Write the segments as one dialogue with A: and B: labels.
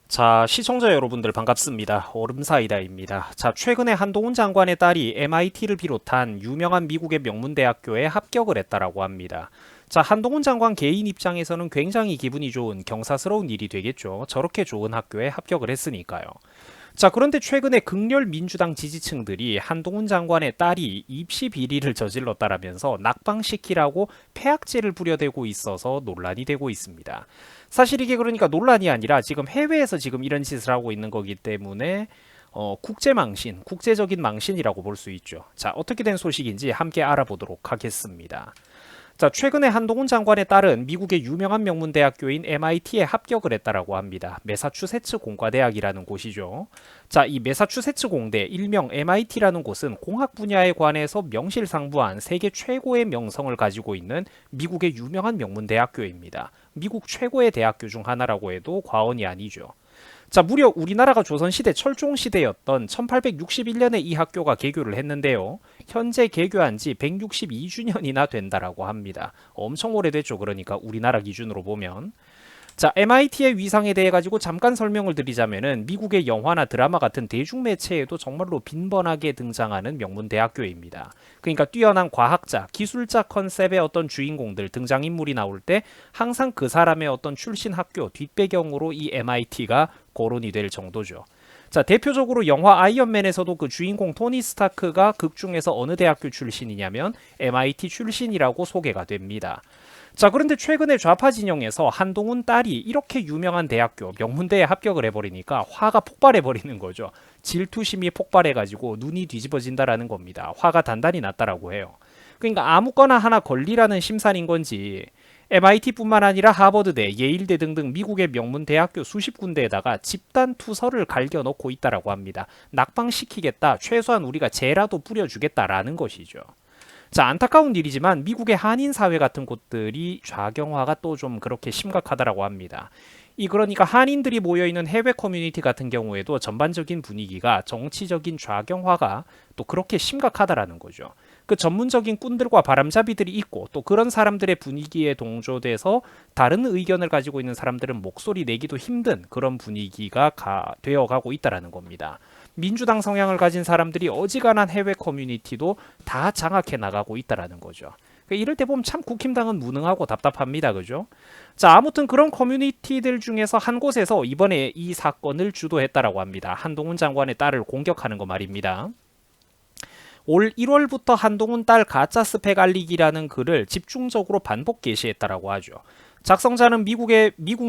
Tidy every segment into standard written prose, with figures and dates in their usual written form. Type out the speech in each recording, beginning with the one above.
A: 자, 시청자 여러분들 반갑습니다. 얼음사이다입니다. 자, 최근에 한동훈 장관의 딸이 MIT를 비롯한 유명한 미국의 명문대학교에 합격을 했다라고 합니다. 자, 한동훈 장관 개인 입장에서는 굉장히 기분이 좋은 경사스러운 일이 되겠죠. 저렇게 좋은 학교에 합격을 했으니까요. 자, 그런데 최근에 극렬 민주당 지지층들이 한동훈 장관의 딸이 입시 비리를 저질렀다라면서 낙방시키라고 폐악질을 부려대고 있어서 논란이 되고 있습니다. 사실 이게 그러니까 논란이 아니라 지금 해외에서 지금 이런 짓을 하고 있는 거기 때문에 국제망신, 국제적인 망신이라고 볼 수 있죠. 자, 어떻게 된 소식인지 함께 알아보도록 하겠습니다. 자, 최근에 한동훈 장관의 딸은 미국의 유명한 명문대학교인 MIT에 합격을 했다라고 합니다. 매사추세츠 공과대학이라는 곳이죠. 자, 이 매사추세츠 공대, 일명 MIT라는 곳은 공학 분야에 관해서 명실상부한 세계 최고의 명성을 가지고 있는 미국의 유명한 명문대학교입니다. 미국 최고의 대학교 중 하나라고 해도 과언이 아니죠. 자, 무려 우리나라가 조선시대 철종시대였던 1861년에 이 학교가 개교를 했는데요. 현재 개교한 지 162주년이나 된다라고 합니다. 엄청 오래됐죠. 그러니까 우리나라 기준으로 보면. 자, MIT의 위상에 대해 가지고 잠깐 설명을 드리자면은 미국의 영화나 드라마 같은 대중매체에도 정말로 빈번하게 등장하는 명문 대학교입니다. 그러니까 뛰어난 과학자, 기술자 컨셉의 어떤 주인공들, 등장인물이 나올 때 항상 그 사람의 어떤 출신 학교 뒷배경으로 이 MIT가 거론이 될 정도죠. 자, 대표적으로 영화 아이언맨에서도 그 주인공 토니 스타크가 극 중에서 어느 대학교 출신이냐면 MIT 출신이라고 소개가 됩니다. 자, 그런데 최근에 좌파 진영에서 한동훈 딸이 이렇게 유명한 대학교 명문대에 합격을 해버리니까 화가 폭발해버리는 거죠. 질투심이 폭발해가지고 눈이 뒤집어진다라는 겁니다. 화가 단단히 났다라고 해요. 그러니까 아무거나 하나 걸리라는 심산인 건지 MIT뿐만 아니라 하버드대, 예일대 등등 미국의 명문 대학교 수십 군데에다가 집단 투서를 갈겨놓고 있다라고 합니다. 낙방시키겠다, 최소한 우리가 죄라도 뿌려주겠다라는 것이죠. 자, 안타까운 일이지만 미국의 한인 사회 같은 곳들이 좌경화가 또 좀 그렇게 심각하다라고 합니다. 그러니까 한인들이 모여있는 해외 커뮤니티 같은 경우에도 전반적인 분위기가 정치적인 좌경화가 또 그렇게 심각하다라는 거죠. 그 전문적인 꾼들과 바람잡이들이 있고 또 그런 사람들의 분위기에 동조돼서 다른 의견을 가지고 있는 사람들은 목소리 내기도 힘든 그런 분위기가 되어가고 있다라는 겁니다. 민주당 성향을 가진 사람들이 어지간한 해외 커뮤니티도 다 장악해 나가고 있다라는 거죠. 이럴 때 보면 참 국힘당은 무능하고 답답합니다. 그죠? 자, 아무튼 그런 커뮤니티들 중에서 한 곳에서 이번에 이 사건을 주도했다라고 합니다. 한동훈 장관의 딸을 공격하는 거 말입니다. 올 1월부터 한동훈 딸 가짜 스펙 알리기라는 글을 집중적으로 반복 게시했다라고 하죠. 작성자는 미국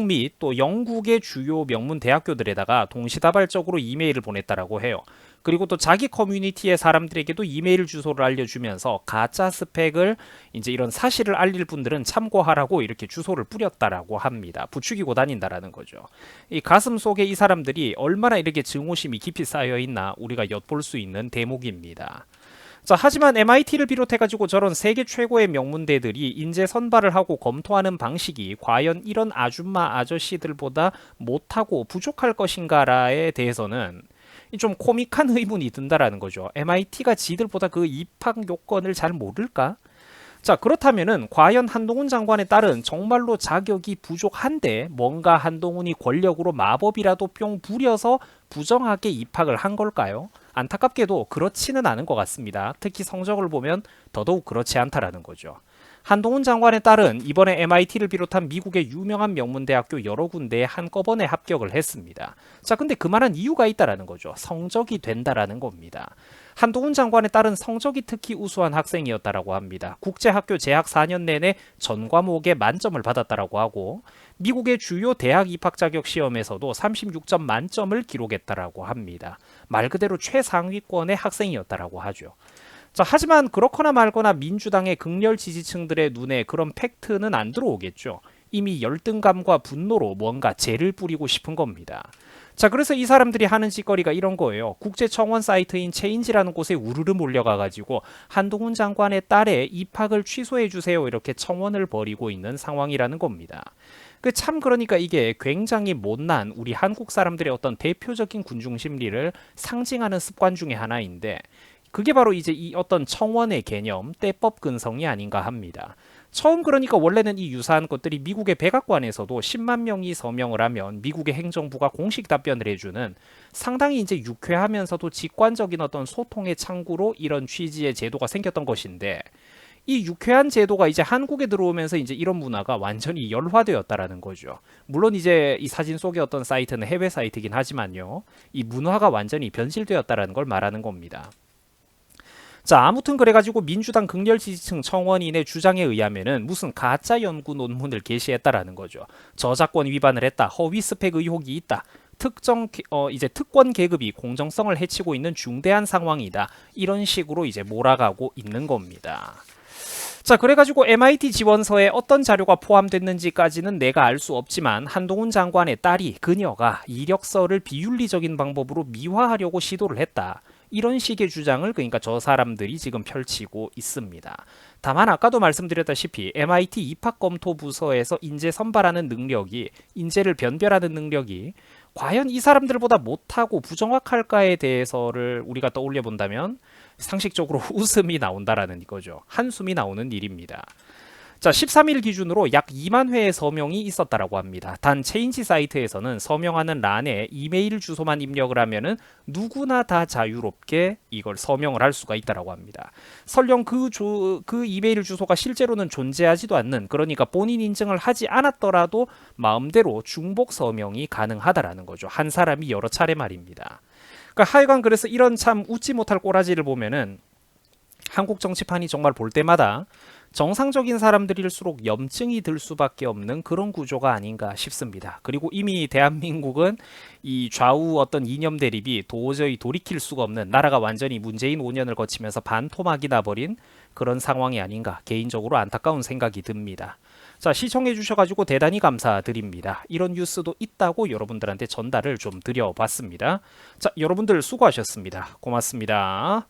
A: 및 또 영국의 주요 명문 대학교들에다가 동시다발적으로 이메일을 보냈다라고 해요. 그리고 또 자기 커뮤니티의 사람들에게도 이메일 주소를 알려주면서 가짜 스펙을 이제 이런 사실을 알릴 분들은 참고하라고 이렇게 주소를 뿌렸다라고 합니다. 부추기고 다닌다라는 거죠. 이 가슴 속에 이 사람들이 얼마나 이렇게 증오심이 깊이 쌓여 있나 우리가 엿볼 수 있는 대목입니다. 자, 하지만 MIT를 비롯해가지고 저런 세계 최고의 명문대들이 인재 선발을 하고 검토하는 방식이 과연 이런 아줌마 아저씨들보다 못하고 부족할 것인가에 대해서는 좀 코믹한 의문이 든다라는 거죠. MIT가 지들보다 그 입학 요건을 잘 모를까? 자, 그렇다면은 과연 한동훈 장관의 딸은 정말로 자격이 부족한데 뭔가 한동훈이 권력으로 마법이라도 뿅 부려서 부정하게 입학을 한 걸까요? 안타깝게도 그렇지는 않은 것 같습니다. 특히 성적을 보면 더더욱 그렇지 않다라는 거죠. 한동훈 장관의 딸은 이번에 MIT를 비롯한 미국의 유명한 명문대학교 여러 군데에 한꺼번에 합격을 했습니다. 자, 근데 그만한 이유가 있다라는 거죠. 성적이 된다라는 겁니다. 한동훈 장관의 딸은 성적이 특히 우수한 학생이었다라고 합니다. 국제학교 재학 4년 내내 전 과목에 만점을 받았다라고 하고 미국의 주요 대학 입학 자격 시험에서도 36점 만점을 기록했다라고 합니다. 말 그대로 최상위권의 학생이었다라고 하죠. 자, 하지만 그렇거나 말거나 민주당의 극렬 지지층들의 눈에 그런 팩트는 안 들어오겠죠. 이미 열등감과 분노로 뭔가 죄를 뿌리고 싶은 겁니다. 자, 그래서 이 사람들이 하는 짓거리가 이런 거예요. 국제청원 사이트인 체인지라는 곳에 우르르 몰려가가지고 한동훈 장관의 딸의 입학을 취소해주세요 이렇게 청원을 벌이고 있는 상황이라는 겁니다. 그러니까 이게 굉장히 못난 우리 한국 사람들의 어떤 대표적인 군중 심리를 상징하는 습관 중에 하나인데 그게 바로 이제 이 어떤 청원의 개념, 때법 근성이 아닌가 합니다. 처음 그러니까 원래는 이 유사한 것들이 미국의 백악관에서도 10만 명이 서명을 하면 미국의 행정부가 공식 답변을 해주는 상당히 이제 유쾌하면서도 직관적인 어떤 소통의 창구로 이런 취지의 제도가 생겼던 것인데 이 유쾌한 제도가 이제 한국에 들어오면서 이제 이런 문화가 완전히 열화되었다라는 거죠. 물론 이제 이 사진 속의 어떤 사이트는 해외 사이트긴 하지만요. 이 문화가 완전히 변질되었다라는 걸 말하는 겁니다. 자, 아무튼 그래가지고 민주당 극렬 지지층 청원인의 주장에 의하면은 무슨 가짜 연구 논문을 게시했다라는 거죠. 저작권 위반을 했다. 허위 스펙 의혹이 있다. 이제 특권 계급이 공정성을 해치고 있는 중대한 상황이다. 이런 식으로 이제 몰아가고 있는 겁니다. 자, 그래가지고 MIT 지원서에 어떤 자료가 포함됐는지까지는 내가 알 수 없지만 한동훈 장관의 딸이 그녀가 이력서를 비윤리적인 방법으로 미화하려고 시도를 했다. 이런 식의 주장을 그러니까 저 사람들이 지금 펼치고 있습니다. 다만 아까도 말씀드렸다시피 MIT 입학검토 부서에서 인재 선발하는 능력이 인재를 변별하는 능력이 과연 이 사람들보다 못하고 부정확할까에 대해서를 우리가 떠올려 본다면 상식적으로 웃음이 나온다라는 이거죠. 한숨이 나오는 일입니다. 자, 13일 기준으로 약 2만 회의 서명이 있었다라고 합니다. 단 체인지 사이트에서는 서명하는 란에 이메일 주소만 입력을 하면은 누구나 다 자유롭게 이걸 서명을 할 수가 있다라고 합니다. 설령 그 이메일 주소가 실제로는 존재하지도 않는 그러니까 본인 인증을 하지 않았더라도 마음대로 중복 서명이 가능하다라는 거죠. 한 사람이 여러 차례 말입니다. 그러니까 하여간 그래서 이런 참 웃지 못할 꼬라지를 보면은 한국 정치판이 정말 볼 때마다 정상적인 사람들일수록 염증이 들 수밖에 없는 그런 구조가 아닌가 싶습니다. 그리고 이미 대한민국은 이 좌우 어떤 이념 대립이 도저히 돌이킬 수가 없는 나라가 완전히 문재인 5년을 거치면서 반토막이 나버린 그런 상황이 아닌가 개인적으로 안타까운 생각이 듭니다. 자, 시청해 주셔가지고 대단히 감사드립니다. 이런 뉴스도 있다고 여러분들한테 전달을 좀 드려봤습니다. 자, 여러분들 수고하셨습니다. 고맙습니다.